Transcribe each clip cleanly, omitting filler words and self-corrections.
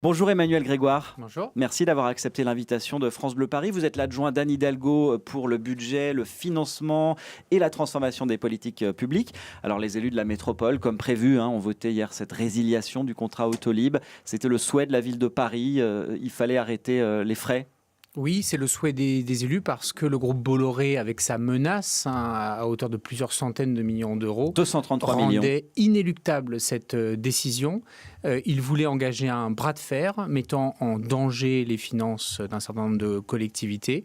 Bonjour Emmanuel Grégoire. Bonjour. Merci d'avoir accepté l'invitation de France Bleu Paris. Vous êtes l'adjoint d'Anne Hidalgo pour le budget, le financement et la transformation des politiques publiques. Alors les élus de la métropole, comme prévu, ont voté hier cette résiliation du contrat Autolib. C'était le souhait de la ville de Paris. Il fallait arrêter les frais. Oui, c'est le souhait des élus parce que le groupe Bolloré, avec sa menace à hauteur de plusieurs centaines de millions d'euros, 233 millions. rendait inéluctable cette décision. Il voulait engager un bras de fer mettant en danger les finances d'un certain nombre de collectivités.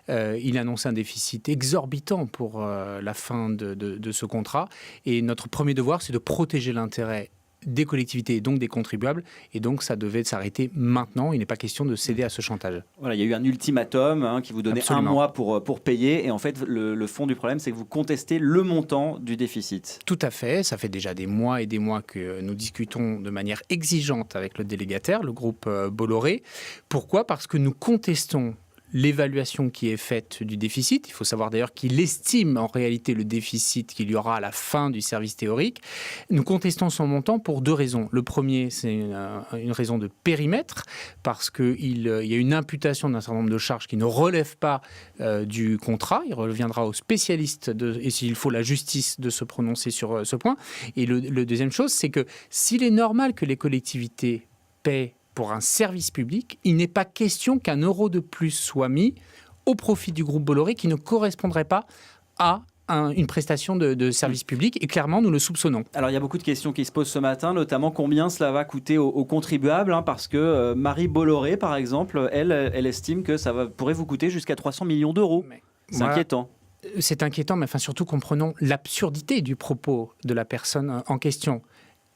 Il annonçait un déficit exorbitant pour la fin de ce contrat. Et notre premier devoir, c'est de protéger l'intérêt des collectivités et donc des contribuables. Et donc, ça devait s'arrêter maintenant. Il n'est pas question de céder à ce chantage. Voilà, il y a eu un ultimatum qui vous donnait Absolument. un mois pour payer. Et en fait, le fond du problème, c'est que vous contestez le montant du déficit. Tout à fait. Ça fait déjà des mois et des mois que nous discutons de manière exigeante avec le délégataire, le groupe Bolloré. Pourquoi ? Parce que nous contestons l'évaluation qui est faite du déficit. Il faut savoir d'ailleurs qu'il estime en réalité le déficit qu'il y aura à la fin du service théorique. Nous contestons son montant pour deux raisons. Le premier, c'est une raison de périmètre, parce qu'il y a une imputation d'un certain nombre de charges qui ne relèvent pas du contrat. Il reviendra aux spécialistes, et s'il faut la justice, de se prononcer sur ce point. Et le deuxième chose, c'est que s'il est normal que les collectivités paient pour un service public, il n'est pas question qu'un euro de plus soit mis au profit du groupe Bolloré qui ne correspondrait pas à une prestation de service public. Et clairement, nous le soupçonnons. Alors, il y a beaucoup de questions qui se posent ce matin, notamment combien cela va coûter aux contribuables, parce que Marie Bolloré, par exemple, elle estime que ça pourrait vous coûter jusqu'à 300 millions d'euros. C'est inquiétant. C'est inquiétant, mais surtout comprenons l'absurdité du propos de la personne en question.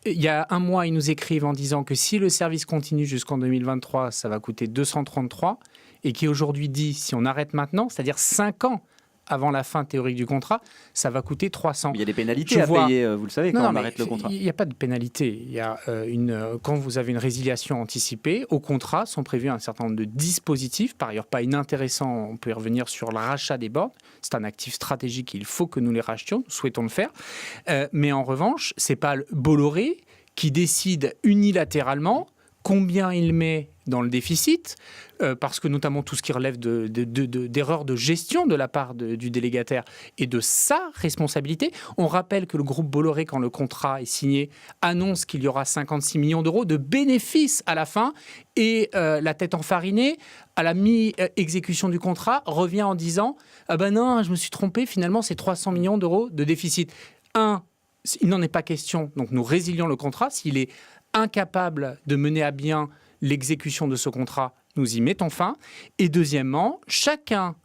Il y a un mois, ils nous écrivent en disant que si le service continue jusqu'en 2023, ça va coûter 233, et qui aujourd'hui dit, si on arrête maintenant, c'est-à-dire 5 ans avant la fin théorique du contrat, ça va coûter 300. Mais il y a des pénalités à payer, vous le savez, quand on arrête le contrat. Il n'y a pas de pénalité. Il y a quand vous avez une résiliation anticipée, au contrat sont prévus un certain nombre de dispositifs, par ailleurs pas inintéressants, on peut y revenir sur le rachat des bornes. C'est un actif stratégique, il faut que nous les rachetions, nous souhaitons le faire. Mais en revanche, ce n'est pas Bolloré qui décide unilatéralement combien il met dans le déficit, parce que notamment tout ce qui relève d'erreurs de gestion de la part du délégataire et de sa responsabilité. On rappelle que le groupe Bolloré, quand le contrat est signé, annonce qu'il y aura 56 millions d'euros de bénéfices à la fin, et la tête enfarinée, à la mi-exécution du contrat, revient en disant « Ah ben non, je me suis trompé, finalement c'est 300 millions d'euros de déficit ». Il n'en est pas question, donc nous résilions le contrat. S'il est incapable de mener à bien l'exécution de ce contrat, nous y mettons fin. Et deuxièmement, chacun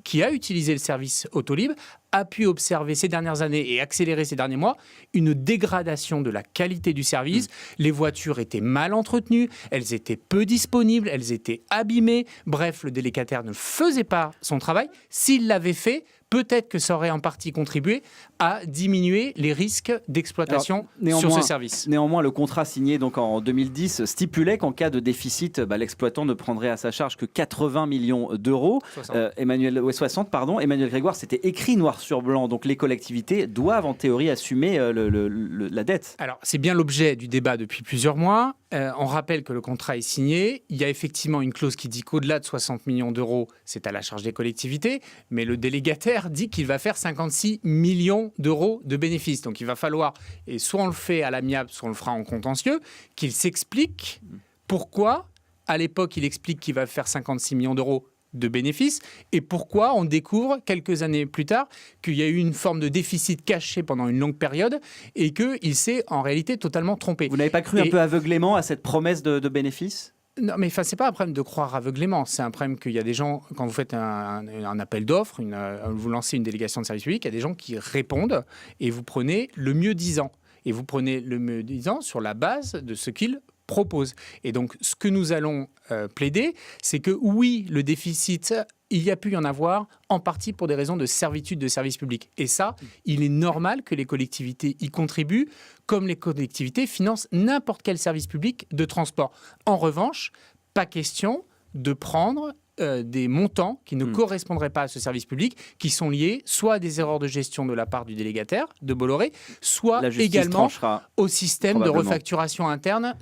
qui a utilisé le service Autolib a pu observer ces dernières années et accélérer ces derniers mois une dégradation de la qualité du service. Les voitures étaient mal entretenues, elles étaient peu disponibles, elles étaient abîmées. Bref, le délégataire ne faisait pas son travail. S'il l'avait fait, peut-être que ça aurait en partie contribué à diminuer les risques d'exploitation sur ce service. Néanmoins, le contrat signé donc en 2010 stipulait qu'en cas de déficit, l'exploitant ne prendrait à sa charge que 80 millions d'euros. 60, pardon. Emmanuel Grégoire, c'était écrit noir sur blanc. Donc les collectivités doivent en théorie assumer la dette. Alors, c'est bien l'objet du débat depuis plusieurs mois. On rappelle que le contrat est signé. Il y a effectivement une clause qui dit qu'au-delà de 60 millions d'euros, c'est à la charge des collectivités. Mais le délégataire dit qu'il va faire 56 millions d'euros de bénéfices. Donc il va falloir, et soit on le fait à l'amiable, soit on le fera en contentieux, qu'il s'explique pourquoi, à l'époque, il explique qu'il va faire 56 millions d'euros de bénéfices, et pourquoi on découvre quelques années plus tard qu'il y a eu une forme de déficit caché pendant une longue période et qu'il s'est en réalité totalement trompé. Vous n'avez pas cru un peu aveuglément à cette promesse de bénéfices ? Non, mais c'est pas un problème de croire aveuglément. C'est un problème qu'il y a des gens, quand vous faites un appel d'offres, vous lancez une délégation de service public, il y a des gens qui répondent et vous prenez le mieux disant. Et vous prenez le mieux disant sur la base de ce qu'ils proposent. Et donc, ce que nous allons plaider, c'est que oui, le déficit, il y a pu y en avoir, en partie pour des raisons de servitude de service public. Et ça, il est normal que les collectivités y contribuent, comme les collectivités financent n'importe quel service public de transport. En revanche, pas question de prendre des montants qui ne correspondraient pas à ce service public, qui sont liés soit à des erreurs de gestion de la part du délégataire de Bolloré, soit également au système de refacturation interne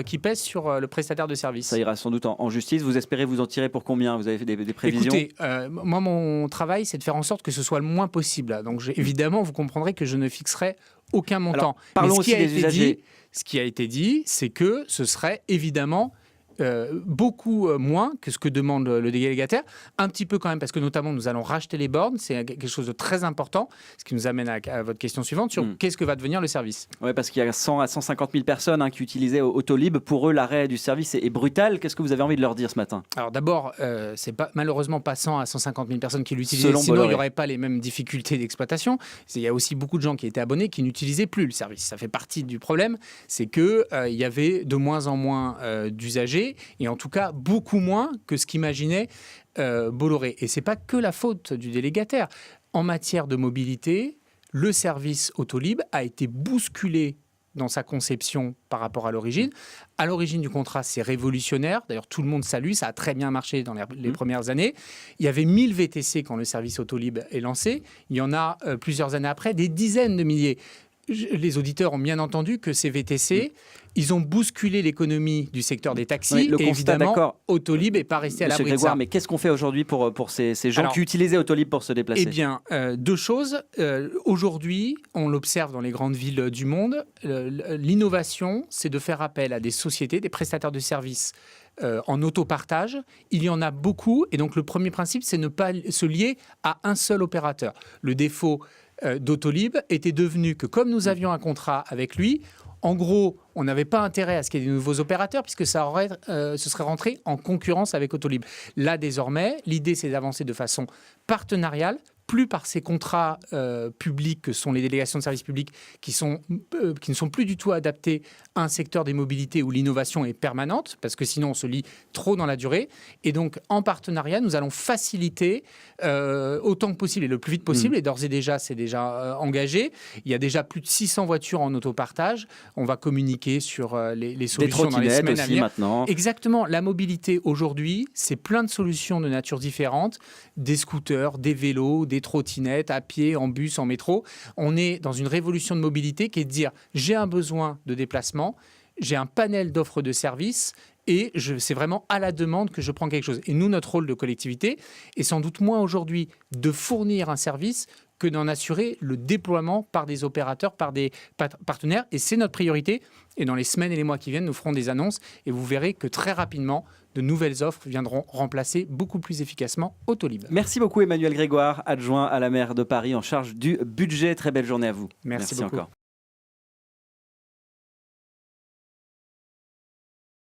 qui pèse sur le prestataire de service. Ça ira sans doute en justice. Vous espérez vous en tirer pour combien? Vous avez fait des prévisions? Écoutez, moi, mon travail, c'est de faire en sorte que ce soit le moins possible. Donc, évidemment, vous comprendrez que je ne fixerai aucun montant. Alors, parlons aussi des usagers. Ce qui a été dit, c'est que ce serait évidemment beaucoup moins que ce que demande le délégataire. Un petit peu quand même, parce que notamment, nous allons racheter les bornes. C'est quelque chose de très important, ce qui nous amène à votre question suivante sur qu'est-ce que va devenir le service. Oui, parce qu'il y a 100 à 150 000 personnes qui utilisaient Autolib. Pour eux, l'arrêt du service est brutal. Qu'est-ce que vous avez envie de leur dire ce matin? Alors d'abord, c'est malheureusement pas 100 à 150 000 personnes qui l'utilisaient. Sinon, il n'y aurait pas les mêmes difficultés d'exploitation. Il y a aussi beaucoup de gens qui étaient abonnés qui n'utilisaient plus le service. Ça fait partie du problème. C'est qu'il y avait de moins en moins d'usagers, et en tout cas beaucoup moins que ce qu'imaginait Bolloré. Et ce n'est pas que la faute du délégataire. En matière de mobilité, le service Autolib a été bousculé dans sa conception par rapport à l'origine. À l'origine du contrat, c'est révolutionnaire. D'ailleurs, tout le monde salue. Ça a très bien marché dans les premières années. Il y avait 1000 VTC quand le service Autolib est lancé. Il y en a plusieurs années après, des dizaines de milliers. Les auditeurs ont bien entendu que ces VTC, ils ont bousculé l'économie du secteur des taxis. Oui, et évidemment, Autolib n'est pas resté à l'abri de ça. Mais qu'est-ce qu'on fait aujourd'hui pour ces gens qui utilisaient Autolib pour se déplacer? Eh bien, deux choses. Aujourd'hui, on l'observe dans les grandes villes du monde. L'innovation, c'est de faire appel à des sociétés, des prestataires de services en autopartage. Il y en a beaucoup. Et donc, le premier principe, c'est ne pas se lier à un seul opérateur. Le défaut d'Autolib était devenu que comme nous avions un contrat avec lui, en gros, on n'avait pas intérêt à ce qu'il y ait de nouveaux opérateurs puisque ce serait rentré en concurrence avec Autolib. Là, désormais, l'idée, c'est d'avancer de façon partenariale, plus par ces contrats publics que sont les délégations de services publics qui ne sont plus du tout adaptés à un secteur des mobilités où l'innovation est permanente, parce que sinon on se lie trop dans la durée. Et donc, en partenariat, nous allons faciliter autant que possible et le plus vite possible. Et d'ores et déjà, c'est déjà engagé. Il y a déjà plus de 600 voitures en autopartage. On va communiquer sur les solutions dans les semaines à venir. Maintenant. Exactement. La mobilité aujourd'hui, c'est plein de solutions de nature différente. Des scooters, des vélos, des trottinettes, à pied, en bus, en métro. On est dans une révolution de mobilité qui est de dire j'ai un besoin de déplacement, j'ai un panel d'offres de services et c'est vraiment à la demande que je prends quelque chose. Et nous, notre rôle de collectivité est sans doute moins aujourd'hui de fournir un service que d'en assurer le déploiement par des opérateurs, par des partenaires. Et c'est notre priorité. Et dans les semaines et les mois qui viennent, nous ferons des annonces et vous verrez que très rapidement, de nouvelles offres viendront remplacer beaucoup plus efficacement Autolib. Merci beaucoup Emmanuel Grégoire, adjoint à la maire de Paris en charge du budget. Très belle journée à vous. Merci beaucoup. Encore.